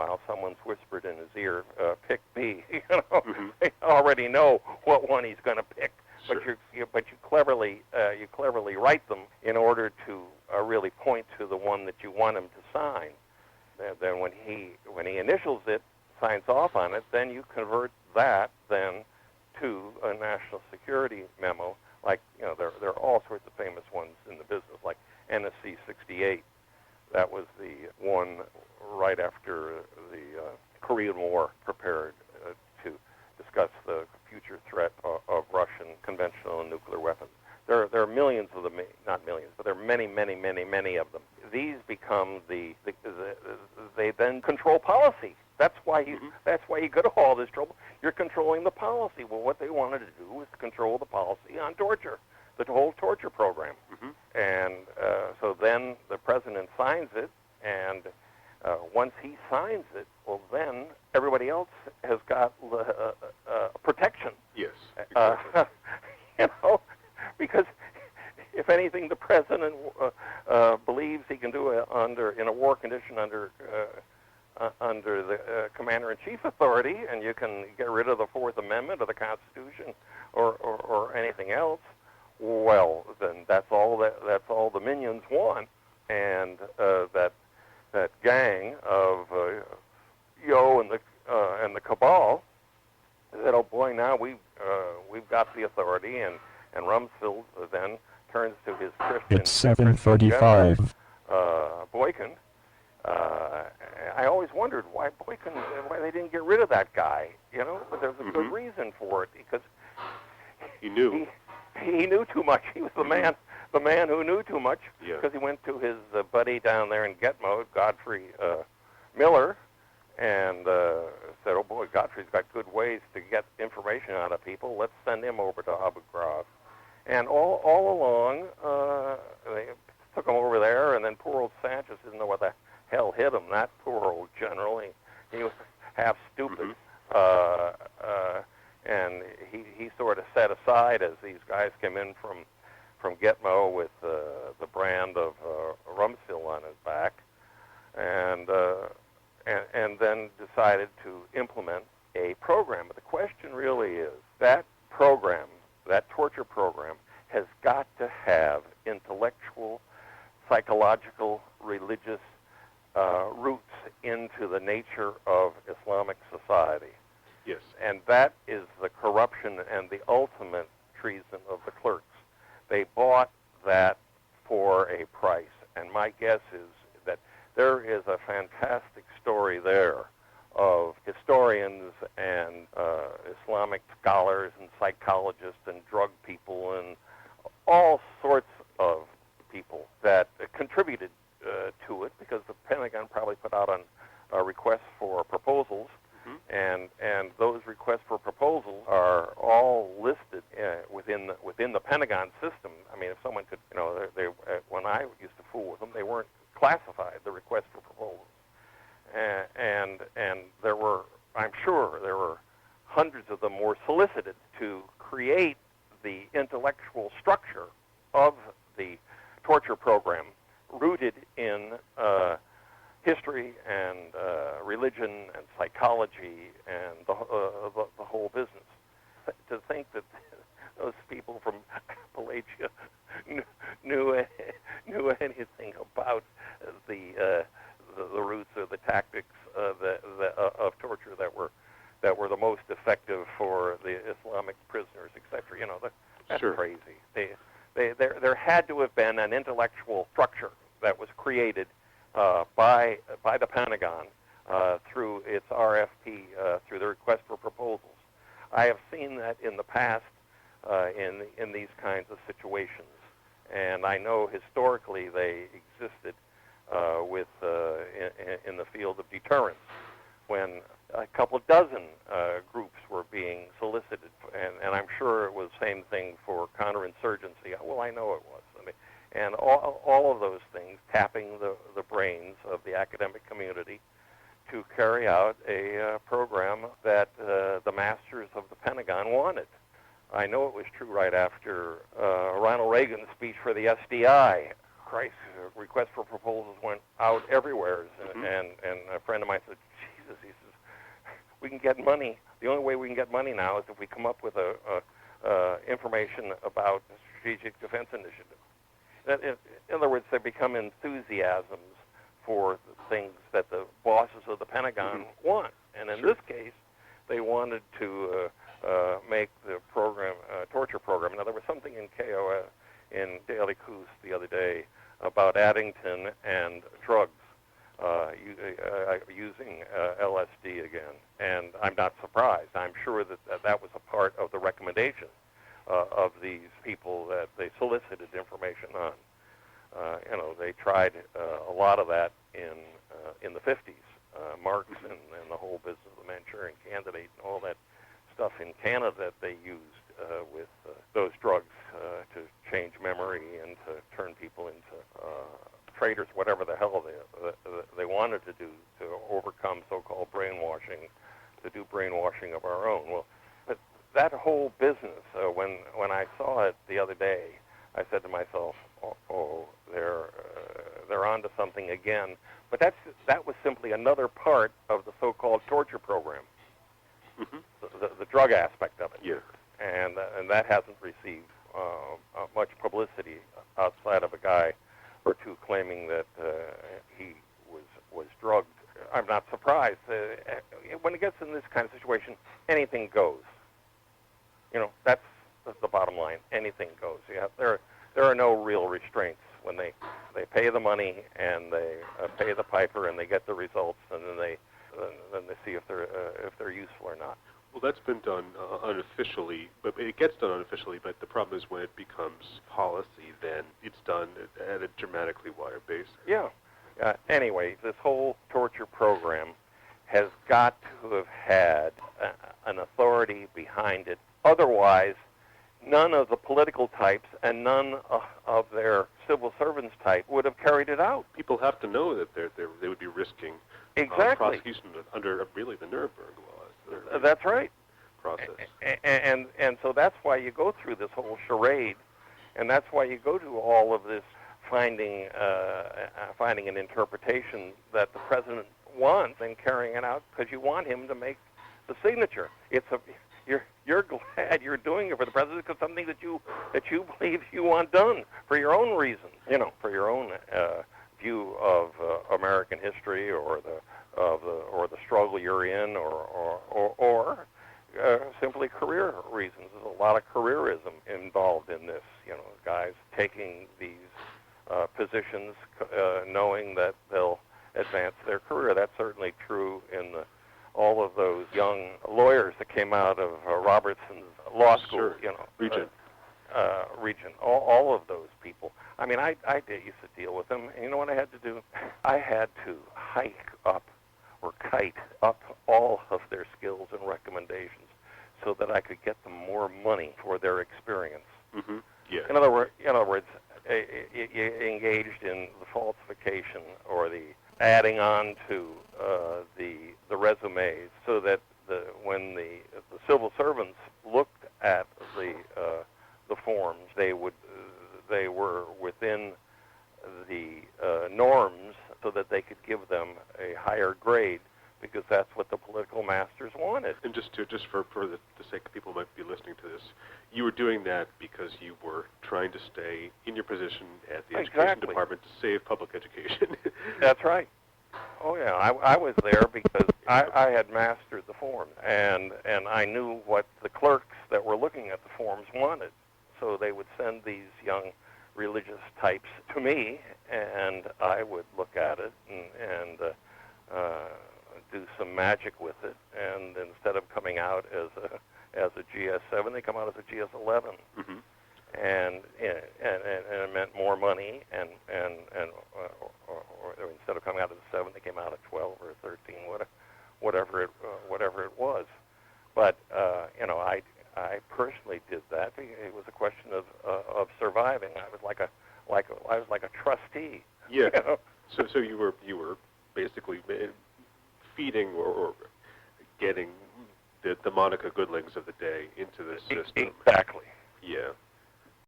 meanwhile, someone's whispered in his ear, "Pick B." They already know what one he's going to pick, but you cleverly write them in order to really point to the one that you want him to sign. Then when he initials it, signs off on it, then you convert that then to a national security memo. Like, there are all sorts of famous ones in the business, like NSC 68. That was the one right after the Korean War prepared to discuss the future threat of Russian conventional and nuclear weapons. There are millions of them, not millions, but there are many, many, many, many of them. These become they then control policy. That's why you go to all this trouble. You're controlling the policy. Well, what they wanted to do was to control the policy on torture, the whole torture program. And so then the president signs it, and once he signs it, well, then everybody else has got protection. Yes, exactly. Because if anything, the president believes he can do it in a war condition under the commander-in-chief authority, and you can get rid of the Fourth Amendment of the Constitution or anything else. Well, then that's all the minions want, and that gang of Yo and the cabal said, "Oh boy, now we've got the authority," and Rumsfeld then turns to his Christian. It's 7:35. Boykin. I always wondered why they didn't get rid of that guy. But there's a good reason for it, because he knew. He knew too much. He was the man who knew too much, because he went to his buddy down there in Gitmo, Godfrey Miller, and said, "Oh boy, Godfrey's got good ways to get information out of people. Let's send him over to Abu Ghraib." And all along, they took him over there, and then poor old Sanchez didn't know what the hell hit him. That poor old general, he was half stupid. And he sort of set aside as these guys came in from Gitmo with the brand of Rumsfeld on his back, and then decided to implement a program. But the question really is, that program, that torture program, has got to have intellectual, psychological, religious roots into the nature of Islamic society. Yes. And that is the corruption and the ultimate treason of the clerks. They bought that for a price. And my guess is that there is a fantastic story there of historians and Islamic scholars and psychologists and drug people and all sorts of people that contributed to it, because the Pentagon probably put out a request for proposals. And those requests for proposals are all listed within the Pentagon system. I mean, if someone could, when I used to fool with them, they weren't classified, the requests for proposals. And there were, I'm sure, there were hundreds of them were solicited to create the intellectual structure of the torture program, rooted in history and religion and psychology and the whole business. To think that those people from Appalachia knew anything about the roots or the tactics of torture that were the most effective for the Islamic prisoners, etc. That's crazy. There had to have been an intellectual structure that was created by the Pentagon through its RFP, through the request for proposals. I have seen that in the past in these kinds of situations, and I know historically they existed in the field of deterrence, when a couple of dozen groups were being solicited, and I'm sure it was the same thing for counterinsurgency. Well, I know it was. And all of those things tapping the brains of the academic community to carry out a program that the masters of the Pentagon wanted. I know it was true right after Ronald Reagan's speech for the SDI. Christ, request for proposals went out everywhere, Mm-hmm. and a friend of mine said, Jesus, he says, we can get money. The only way we can get money now is if we come up with information about the Strategic Defense Initiative. In other words, they become enthusiasms for the things that the bosses of the Pentagon Mm-hmm. want. And in this case, they wanted to make the program, torture program. Now, there was something in KOS, in Daily Kos the other day about Addington and drugs, using LSD again. And I'm not surprised. I'm sure that that was a part of the recommendation of these people that they solicited information on. They tried a lot of that in the 50s. Marx and the whole business of the Manchurian Candidate and all that stuff in Canada that they used with those drugs to change memory and to turn people into traitors, whatever the hell they wanted to do to overcome so-called brainwashing, to do brainwashing of our own. Well, but that whole business, when I saw it the other day, I said to myself, they're onto something again. But that was simply another part of the so-called torture program, Mm-hmm. the drug aspect of it. Yeah. And that hasn't received much publicity outside of a guy or two claiming that he was drugged. I'm not surprised. When it gets in this kind of situation, anything goes. That's the bottom line. Anything goes. Yeah, there are no real restraints when they pay the money and they pay the piper and they get the results, and then they see if they're useful or not. Well, that's been done unofficially, but it gets done unofficially. But the problem is when it becomes policy, then it's done at a dramatically wider base. Yeah. Anyway, this whole torture program has got to have had an authority behind it. Otherwise, none of the political types and none of their civil servants type would have carried it out. People have to know that they would be risking Exactly. prosecution under really the Nuremberg laws. That's right. Process. And so that's why you go through this whole charade, and that's why you go to all of this finding an interpretation that the president wants and carrying it out because you want him to make the signature. You're glad you're doing it for the president because something that you believe you want done for your own reasons, for your own view of American history or the struggle you're in or simply career reasons. There's a lot of careerism involved in this. Guys taking these positions knowing that they'll advance their career. That's certainly true in all of those young lawyers that came out of Robertson's law school. Sure. Regent. Regent. All of those people. I mean, I used to deal with them, and you know what I had to do? I had to hike up or kite up all of their skills and recommendations so that I could get them more money for their experience. Mm-hmm. Yeah. In other words, you engaged in the falsification or the adding on to the resumes, so that when the civil servants looked at the forms, they were within the norms, so that they could give them a higher grade, because that's what the political masters wanted. And just for the sake of people who might be listening to this, you were doing that because you were trying to stay in your position at the Education Department to save public education. That's right. Oh yeah, I was there because I had mastered the forms, and I knew what the clerks that were looking at the forms wanted. So they would send these young religious types to me, and I would look at it and do some magic with it. And instead of coming out as a GS7, they come out as a GS11. Mm-hmm. And it meant more money, and or instead of coming out as a 7, they came out at 12 or 13, whatever it was. But I personally did that. It was a question of surviving. I was like a trustee. Yeah. So you were basically feeding or getting the Monica Goodlings of the day into the system. Exactly. Yeah.